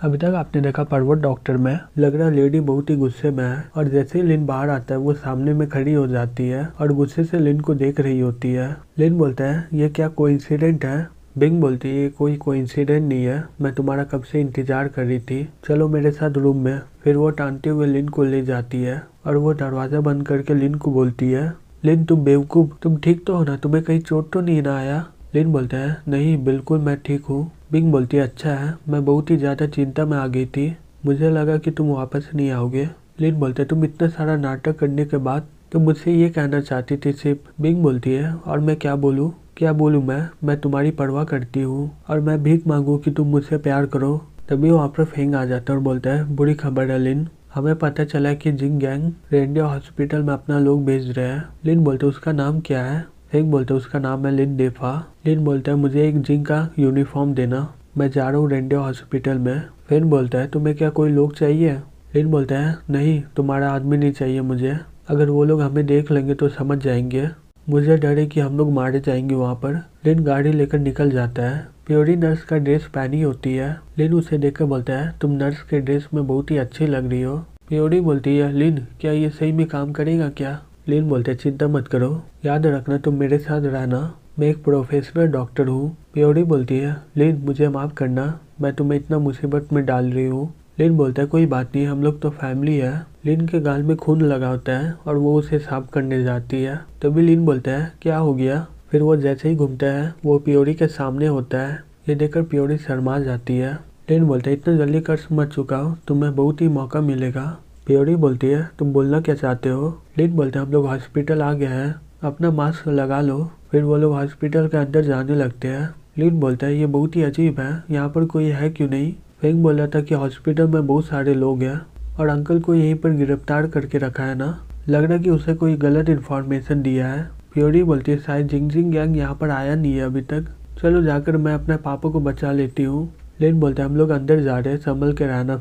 अभी तक आपने देखा पर्वत डॉक्टर में लग रहा लेडी बहुत ही गुस्से में है और जैसे ही लिन बाहर आता है वो सामने में खड़ी हो जाती है और गुस्से से लिन को देख रही होती है। लिन बोलता है ये क्या कोइंसिडेंट है। बिंग बोलती है ये कोई कोइंसिडेंट नहीं है, मैं तुम्हारा कब से इंतजार कर रही थी, चलो मेरे साथ रूम में। फिर वो टानते हुए लिन को ले जाती है और वो दरवाजा बंद करके लिन को बोलती है लिन तुम बेवकूफ, तुम ठीक तो हो ना, तुम्हें कहीं चोट तो नहीं ना आया। लिन बोलता है नहीं बिल्कुल मैं ठीक हूँ। बिंग बोलती है अच्छा है, मैं बहुत ही ज्यादा चिंता में आ गई थी, मुझे लगा कि तुम वापस नहीं आओगे। लिन बोलते है तुम इतना सारा नाटक करने के बाद तुम मुझसे ये कहना चाहती थी सिर्फ। बिंग बोलती है और मैं क्या बोलूँ मैं तुम्हारी परवाह करती हूँ और मैं भीख मांगू कि तुम मुझसे प्यार करो। तभी वहाँ पर फेंग आ जाता है और बोलता है बुरी खबर है लिन, हमें पता चला कि जिंग गैंग रेंडियो हॉस्पिटल में अपना लोग भेज रहे हैं। लिन बोलते उसका नाम क्या है। फेंग बोलते उसका नाम है लिन डेफा। लिन बोलता है मुझे एक जिंग का यूनिफॉर्म देना, मैं जा रहा हूँ रेंडियो हॉस्पिटल में। फेंग बोलता है तुम्हें क्या कोई लोग चाहिए। लिन बोलता है नहीं तुम्हारा आदमी नहीं चाहिए मुझे, अगर वो लोग हमें देख लेंगे तो समझ जाएंगे, मुझे डर है कि हम लोग मारे जाएंगे वहाँ पर। लिन गाड़ी लेकर निकल जाता है। प्योरी नर्स का ड्रेस पहनी होती है। लिन उसे देखकर बोलता है तुम नर्स के ड्रेस में बहुत ही अच्छी लग रही हो। प्योरी बोलती है लिन क्या ये सही में काम करेगा क्या। लिन बोलते है चिंता मत करो, याद रखना तुम मेरे साथ रहना, मैं एक प्रोफेशनल डॉक्टर हूँ। प्योरी बोलती है लिन मुझे माफ करना, मैं तुम्हें इतना मुसीबत में डाल रही हूँ। लिन बोलता है कोई बात नहीं, हम लोग तो फैमिली है। लिन के गाल में खून लगा होता है और वो उसे साफ करने जाती है। तभी लिन बोलता है क्या हो गया। फिर वो जैसे ही घूमता है वो प्योरी के सामने होता है। ये देखकर प्योरी शर्मा जाती है। लिन बोलता है इतना जल्दी कर मत चुकाओ, तुम्हें बहुत ही मौका मिलेगा। प्योरी बोलती है तुम बोलना क्या चाहते हो। लिन बोलता है हम लोग हॉस्पिटल आ गए हैं, अपना मास्क लगा लो। फिर वो लोग हॉस्पिटल के अंदर जाने लगते हैं। लिन बोलता है ये बहुत ही अजीब है, यहाँ पर कोई है क्यों नहीं। फेंग बोल रहा था कि हॉस्पिटल में बहुत सारे लोग हैं और अंकल को यहीं पर गिरफ्तार करके रखा है ना, लग रहा है कि उसे कोई गलत इन्फॉर्मेशन दिया है। प्योरी बोलती है शायद जिंग गैंग यहाँ पर आया नहीं है अभी तक, चलो जाकर मैं अपने पापा को बचा लेती हूँ। लिन बोलता है हम लोग अंदर जा रहे हैं, संभल के रहना।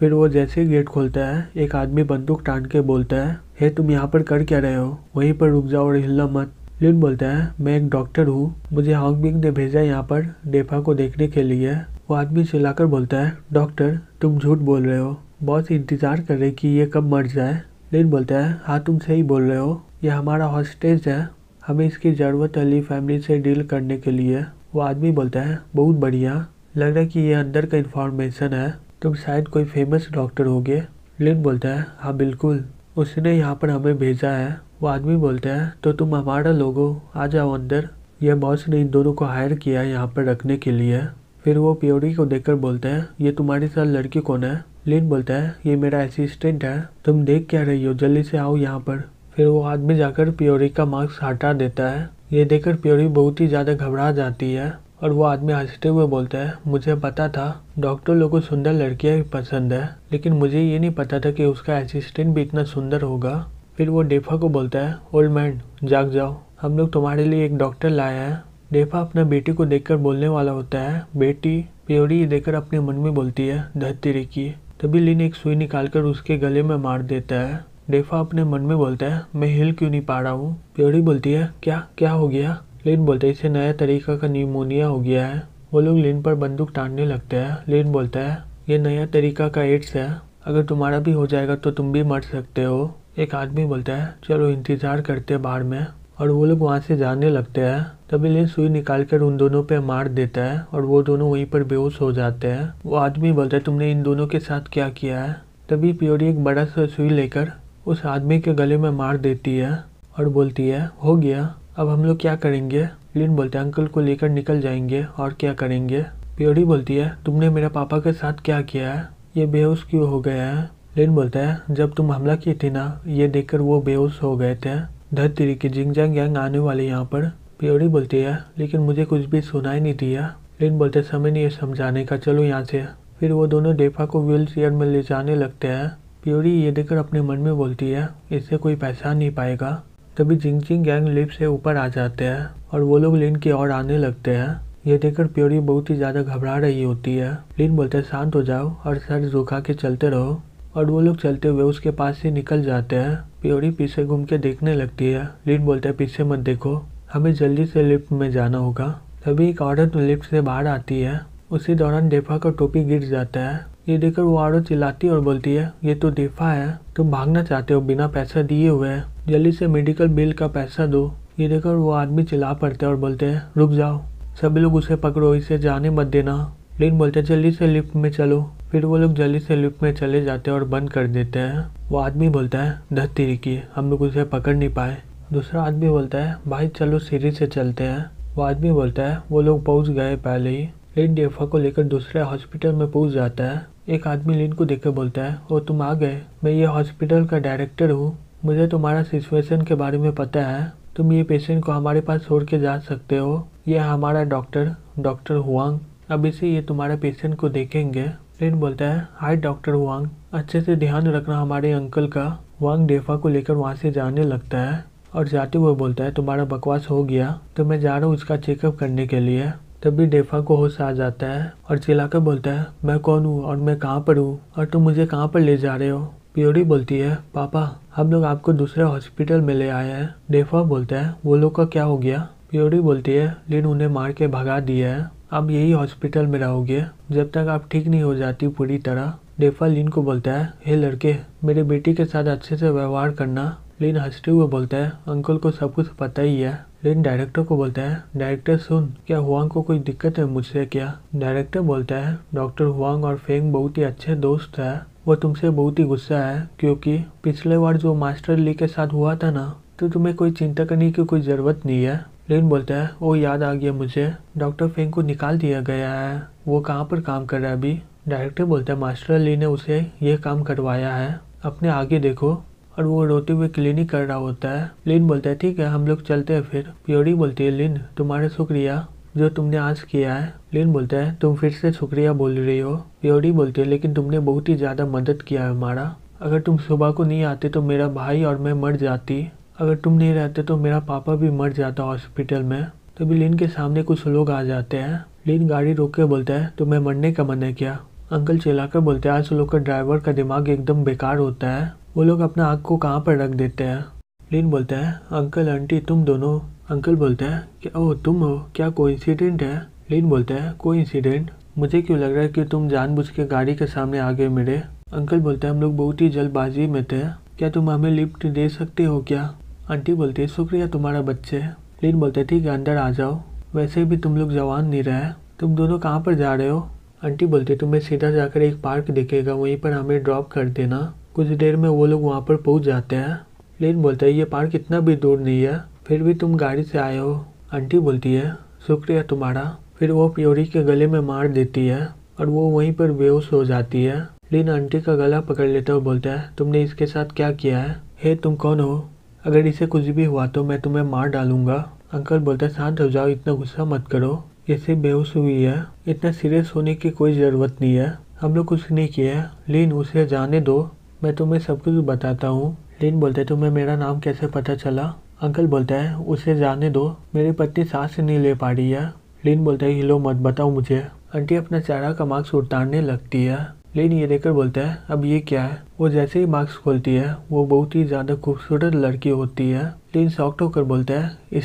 फिर वो जैसे ही गेट खोलता है एक आदमी बंदूक टान के बोलता है हे तुम यहाँ पर कर क्या रहे हो, वहीं पर रुक जाओ और हिलना मत। लिन बोलता है मैं एक डॉक्टर हूँ, मुझे हॉन्गबिंग ने भेजा यहाँ पर डेफा को देखने के लिए। वो आदमी चिल्लाकर बोलता है डॉक्टर तुम झूठ बोल रहे हो, बॉस इंतजार कर रहे कि ये कब मर जाए। लिन बोलता है हाँ तुम सही बोल रहे हो, ये हमारा हॉस्टेज है, हमें इसकी ज़रूरत है ली फैमिली से डील करने के लिए। वो आदमी बोलता है बहुत बढ़िया, लग रहा है कि ये अंदर का इन्फॉर्मेशन है, तुम शायद कोई फेमस डॉक्टर होगे। लिन बोलता है हाँ बिल्कुल, उसने यहाँ पर हमें भेजा है। वो आदमी बोलता है तो तुम हमारा लोग हो, आ जाओ अंदर, यह बॉस ने इन दोनों को हायर किया है यहाँ पर रखने के लिए। फिर वो प्योरी को देखकर बोलता है ये तुम्हारे साथ लड़की कौन है। लिन बोलता है ये मेरा असिस्टेंट है, तुम देख क्या रही हो, जल्दी से आओ यहाँ पर। फिर वो आदमी जाकर प्योरी का मास्क हटा देता है। ये देखकर प्योरी बहुत ही ज़्यादा घबरा जाती है और वो आदमी हंसते हुए बोलता है मुझे पता था डॉक्टर लोगों को सुंदर लड़कियाँ पसंद है, लेकिन मुझे ये नहीं पता था कि उसका असिस्टेंट भी इतना सुंदर होगा। फिर वो डेफा को बोलता है ओल्ड मैन जाग जाओ, हम लोग तुम्हारे लिए एक डॉक्टर लाए हैं। डेफा अपना बेटी को देखकर बोलने वाला होता है बेटी। प्योरी देखकर अपने मन में बोलती है धत्तेरी की। तभी लिन एक सुई निकालकर उसके गले में मार देता है। डेफा अपने मन में बोलता है मैं हिल क्यों नहीं पा रहा हूँ। प्योरी बोलती है क्या हो गया। लिन बोलता है इसे नया तरीका का न्यूमोनिया हो गया है। वो लोग लिन पर बंदूक टानने लगते हैं। लिन बोलता है ये नया तरीका का एड्स है, अगर तुम्हारा भी हो जाएगा तो तुम भी मर सकते हो। एक आदमी बोलता है चलो इंतजार करते बाहर में, और वो लोग वहाँ से जाने लगते हैं। तभी लिन सुई निकालकर उन दोनों पे मार देता है और वो दोनों वहीं पर बेहोश हो जाते हैं। वो आदमी बोलता है तुमने इन दोनों के साथ क्या किया है। तभी प्योरी एक बड़ा सा सुई लेकर उस आदमी के गले में मार देती है और बोलती है हो गया, अब हम लोग क्या करेंगे। लिन बोलते हैं अंकल को लेकर निकल जाएंगे और क्या करेंगे। प्योरी बोलती है तुमने मेरे पापा के साथ क्या किया है, ये बेहोश क्यों हो गया है। लिन बोलता है जब तुम हमला की थी ना, ये देखकर वो बेहोश हो गए थे, धत्तेरी की जिंग गैंग आने वाले यहाँ पर। प्योरी बोलती है लेकिन मुझे कुछ भी सुनाई नहीं दिया। लिन बोलते समय नहीं है समझाने का, चलो यहाँ से। फिर वो दोनों डेफा को व्हील चेयर में ले जाने लगते हैं। प्योरी ये देखकर अपने मन में बोलती है इससे कोई पहचान नहीं पाएगा। तभी जिंग गैंग लिफ्ट से ऊपर आ जाते हैं और वो लोग लिन की ओर आने लगते हैं। ये देखकर प्योरी बहुत ही ज़्यादा घबरा रही होती है। लिन बोलते हैं शांत हो जाओ और सर झुका के चलते रहो, और वो लोग चलते हुए उसके पास से निकल जाते हैं। प्योरी पीछे घूम के देखने लगती है। लिन बोलता है पीछे मत देखो, हमें जल्दी से लिफ्ट में जाना होगा। तभी एक औरत लिफ्ट से बाहर आती है। उसी दौरान डेफा का टोपी गिर जाता है। ये देखकर वो आरो चिल्लाती है और बोलती है, ये तो डेफा है, तुम भागना चाहते हो बिना पैसा दिए हुए, जल्दी से मेडिकल बिल का पैसा दो। ये देखकर वो आदमी चिल्ला पड़ते हैं और बोलते हैं, रुक जाओ, सभी लोग उसे पकड़ो, इसे जाने मत देना। लिन बोलते हैं, जल्दी से लिफ्ट में चलो। फिर वो लोग जल्दी से लिफ्ट में चले जाते हैं और बंद कर देते हैं। वो आदमी बोलता है, धत तेरी की, हम लोग उसे पकड़ नहीं पाए। दूसरा आदमी बोलता है, भाई चलो सीढ़ी से चलते हैं। वो आदमी बोलता है, वो लोग पहुंच गए पहले ही। लिन डेफा को लेकर दूसरे हॉस्पिटल में पहुंच जाता है। एक आदमी लिन को देखकर बोलता है, ओ तुम आ गए, मैं ये हॉस्पिटल का डायरेक्टर हूँ, मुझे तुम्हारा सिचुएशन के बारे में पता है, तुम ये पेशेंट को हमारे पास छोड़ के जा सकते हो। ये हमारा डॉक्टर हुआंग, अभी से ये तुम्हारे पेशेंट को देखेंगे। लिन बोलता है, हाय डॉक्टर हुआंग, अच्छे से ध्यान रखना हमारे अंकल का। हुआंग डेफा को लेकर वहाँ से जाने लगता है और जाते हुए बोलता है, तुम्हारा बकवास हो गया, तो मैं जा रहा हूँ उसका चेकअप करने के लिए। तभी डेफा को होश आ जाता है और चिल्लाकर बोलता है, मैं कौन हूँ और मैं कहाँ पर हूँ और तुम मुझे कहाँ पर ले जा रहे हो। प्योरी बोलती है, पापा हम लोग आपको दूसरे हॉस्पिटल में ले आए हैं। डेफा बोलता है, वो लोग का क्या हो गया। प्योरी बोलती है, लिन उन्हें मार के भगा दिया है, आप यही हॉस्पिटल में रहोगे जब तक आप ठीक नहीं हो जाती पूरी तरह। डेफा लिन को बोलता है, हे लड़के, मेरे बेटी के साथ अच्छे से व्यवहार करना। लिन हंसते हुए बोलता है, अंकल को सब कुछ पता ही है। लिन डायरेक्टर को बोलता है, डायरेक्टर सुन, क्या हुआंग को कोई दिक्कत है मुझसे क्या। डायरेक्टर बोलता है, डॉक्टर हुआंग और फेंग बहुत ही अच्छे दोस्त है, वो तुमसे बहुत ही गुस्सा है क्योंकि पिछले बार जो मास्टर ली के साथ हुआ था ना, तो तुम्हें कोई चिंता करने की कोई ज़रूरत नहीं है। लिन बोलता है, वो याद आ गया मुझे, डॉक्टर फेंग को निकाल दिया गया है, वो कहाँ पर काम कर रहा है अभी। डायरेक्टर बोलता है, मास्टर ली ने उसे ये काम करवाया है, अपने आगे देखो। और वो रोते हुए क्लिनिक कर रहा होता है। लिन बोलता है, ठीक है हम लोग चलते हैं फिर। प्योरी बोलती है, लिन तुम्हारा शुक्रिया जो तुमने आज किया है। लिन बोलता है, तुम फिर से शुक्रिया बोल रही हो। प्योरी बोलती है, लेकिन तुमने बहुत ही ज़्यादा मदद किया है हमारा, अगर तुम सुबह को नहीं आते तो मेरा भाई और मैं मर जाती, अगर तुम नहीं रहते तो मेरा पापा भी मर जाता हॉस्पिटल में। तभी लिन के सामने कुछ लोग आ जाते हैं। लिन गाड़ी रोक के बोलता है, तुम्हें मरने का मन है क्या। अंकल चिल्लाकर बोलते हैं, आज लोग का ड्राइवर का दिमाग एकदम बेकार होता है, वो लोग अपना आँख को कहाँ पर रख देते हैं। लिन बोलता है, अंकल आंटी तुम दोनों। अंकल बोलता है, क्या ओह तुम हो, क्या कोइंसिडेंट है। लिन बोलता है, कोइंसिडेंट, मुझे क्यों लग रहा है कि तुम जानबूझ के गाड़ी के सामने आ गए मेरे। अंकल बोलता है, हम लोग बहुत ही जल्दबाजी में थे, क्या तुम हमें लिफ्ट दे सकते हो क्या। आंटी बोलती है, शुक्रिया तुम्हारा बच्चे। लिन बोलते है, ठीक है अंदर आ जाओ, वैसे भी तुम लोग जवान नहीं रहे, तुम दोनों कहाँ पर जा रहे हो। आंटी बोलती है, तुम्हें सीधा जाकर एक पार्क दिखेगा, वहीं पर हमें ड्रॉप कर देना। कुछ देर में वो लोग वहाँ पर पहुँच जाते हैं। लिन बोलता है, ये पार्क इतना भी दूर नहीं है, फिर भी तुम गाड़ी से आए हो। आंटी बोलती है, शुक्रिया तुम्हारा। फिर वो प्योरी के गले में मार देती है और वो वहीं पर बेहोश हो जाती है। लिन आंटी का गला पकड़ लेता है और बोलता है, तुमने इसके साथ क्या किया है, हे तुम कौन हो, अगर इसे कुछ भी हुआ तो मैं तुम्हें मार डालूंगा। अंकल बोलता है, शांत हो जाओ, इतना गुस्सा मत करो, ये सिर्फ बेहोश हुई है, इतना सीरियस होने की कोई ज़रूरत नहीं है, हम लोग कुछ नहीं किए। लिन उसे जाने दो, मैं तुम्हें सब कुछ बताता हूँ। लिन बोलते है, तुम्हें मेरा नाम कैसे पता चला। अंकल बोलता है, उसे जाने दो, मेरी पत्नी सांस नहीं ले पा रही है। लिन बोलता है, हिलो मत, बताओ मुझे। आंटी अपना चेहरा का मास्क उतारने लगती है। लिन ये देखकर बोलता है, अब ये क्या है। वो जैसे ही मास्क खोलती है वो बहुत ही ज़्यादा खूबसूरत लड़की होती है। लिन शॉक्ड होकर बोलता है,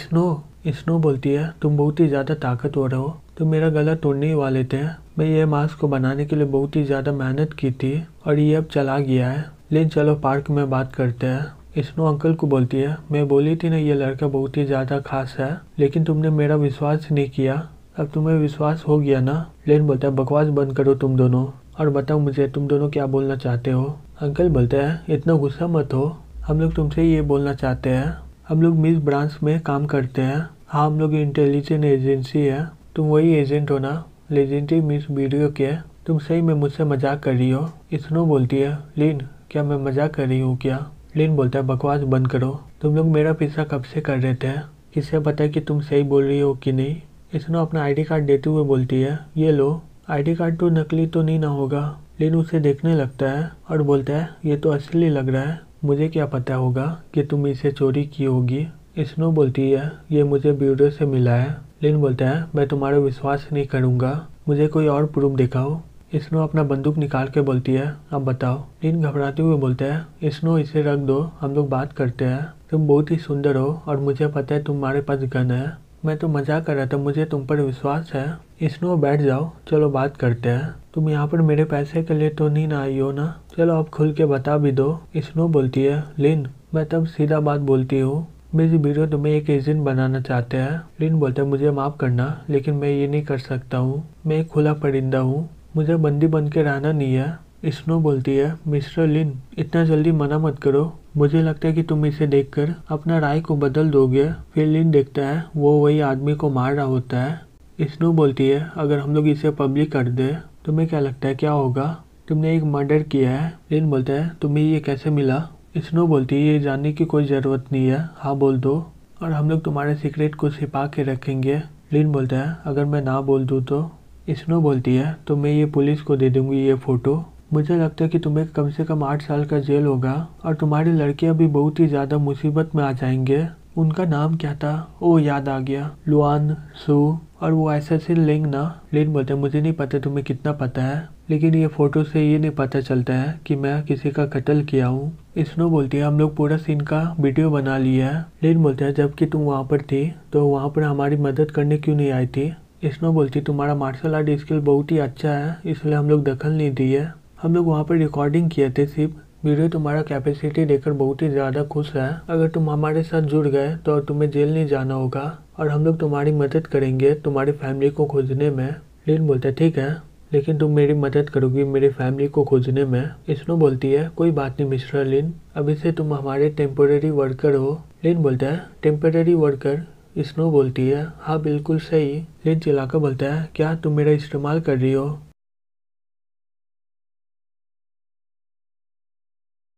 स्नो बोलती है, तुम बहुत ही ज़्यादा ताकतवर हो, तुम मेरा गला तोड़ने वाले थे, मैं ये मास्क को बनाने के लिए बहुत ही ज़्यादा मेहनत की थी और ये अब चला गया है। लिन चलो पार्क में बात करते हैं। स्नो अंकल को बोलती है, मैं बोली थी ना ये लड़का बहुत ही ज़्यादा खास है, लेकिन तुमने मेरा विश्वास नहीं किया, अब तुम्हें विश्वास हो गया ना। लिन बोलता है, बकवास बंद करो तुम दोनों और बताओ मुझे तुम दोनों क्या बोलना चाहते हो। अंकल बोलते हैं, इतना गुस्सा मत हो, हम लोग तुमसे ये बोलना चाहते हैं, हम लोग मिस ब्रांच में काम करते हैं, हाँ हम लोग इंटेलिजेंस एजेंसी है, तुम वही एजेंट हो ना, लेजेंडरी मिस वीडियो के, तुम सही में मुझसे मजाक कर रही हो। स्नो बोलती है, लिन क्या मैं मजाक कर रही हूँ क्या। लिन बोलता है, बकवास बंद करो, तुम लोग मेरा पीछा कब से कर रहे थे, किससे पता है कि तुम सही बोल रही हो कि नहीं। स्नो अपना आईडी कार्ड देते हुए बोलती है, ये लो, आईडी कार्ड तो नकली तो नहीं ना होगा। लिन उसे देखने लगता है और बोलता है, ये तो असली लग रहा है, मुझे क्या पता होगा कि तुम इसे चोरी की होगी। स्नो बोलती है, ये मुझे ब्यूरो से मिला है। लिन बोलता है, मैं तुम्हारा विश्वास नहीं करूँगा, मुझे कोई और प्रूफ दिखाओ। स्नो अपना बंदूक निकाल के बोलती है, अब बताओ। लिन घबराते हुए बोलता है, स्नो इसे रख दो, हम लोग बात करते हैं, तुम बहुत ही सुंदर हो और मुझे पता है तुम्हारे पास गन है, मैं तो मजाक कर रहा था, मुझे तुम पर विश्वास है। स्नो बैठ जाओ, चलो बात करते हैं। तुम यहाँ पर मेरे पैसे के लिए तो नहीं ना आई हो ना? चलो अब खुल के बता भी दो। स्नो बोलती है, लिन मैं तब सीधा बात बोलती हूँ, मेरी वीडियो तुम्हें एक एजेंट बनाना चाहते हैं। लिन बोलता है, मुझे माफ करना लेकिन मैं ये नहीं कर सकता हूँ, मैं एक खुला परिंदा हूँ, मुझे बंदी बन के रहना नहीं है। स्नो बोलती है, मिस्टर लिन इतना जल्दी मना मत करो, मुझे लगता है कि तुम इसे देखकर अपना राय को बदल दोगे। फिर लिन देखता है वो वही आदमी को मार रहा होता है। स्नो बोलती है, अगर हम लोग इसे पब्लिक कर दे तुम्हें क्या लगता है क्या होगा? तुमने एक मर्डर किया है। लिन बोलता है, तुम्हें ये कैसे मिला? स्नो बोलती है, ये जानने की कोई ज़रूरत नहीं है, हाँ बोल दो और हम लोग तुम्हारे सीक्रेट को छिपा के रखेंगे। लिन बोलता है, अगर मैं ना बोल दूँ तो? स्नो बोलती है, तो मैं ये पुलिस को दे दूंगी ये फ़ोटो, मुझे लगता है कि तुम्हें कम से कम 8 साल का जेल होगा और तुम्हारी लड़कियां भी बहुत ही ज़्यादा मुसीबत में आ जाएंगे। उनका नाम क्या था? ओ याद आ गया, लुआन सू, और वो एसेसिन लिंग ना? लिन बोलते हैं, मुझे नहीं पता तुम्हें कितना पता है, लेकिन ये फ़ोटो से ये नहीं पता चलता है कि मैं किसी का कत्ल किया हूँ। स्नो बोलती है, हम लोग पूरा सीन का वीडियो बना लिया है। लिन बोलते हैं, जबकि तुम वहाँ पर थी तो वहाँ पर हमारी मदद करने क्यों नहीं आई थी? स्नो बोलती, तुम्हारा मार्शल आर्ट स्किल बहुत ही अच्छा है इसलिए हम लोग दखल नहीं दिए, हम लोग वहाँ पर रिकॉर्डिंग किए थे सिर्फ। वीडियो तुम्हारा कैपेसिटी देखकर बहुत ही ज़्यादा खुश है, अगर तुम हमारे साथ जुड़ गए तो तुम्हें जेल नहीं जाना होगा और हम लोग तुम्हारी मदद करेंगे तुम्हारी फैमिली को खोजने में। लिन बोलता है, ठीक है लेकिन तुम मेरी मदद करोगी मेरी फैमिली को खोजने में? स्नो बोलती है, कोई बात नहीं मिस्टर लिन, अभी से तुम हमारे टेम्पोरेरी वर्कर हो। लिन बोलता है, टेम्पोरेरी वर्कर? स्नो बोलती है, हाँ बिल्कुल सही। लिन चिल्लाकर बोलता है, क्या तुम मेरा इस्तेमाल कर रही हो?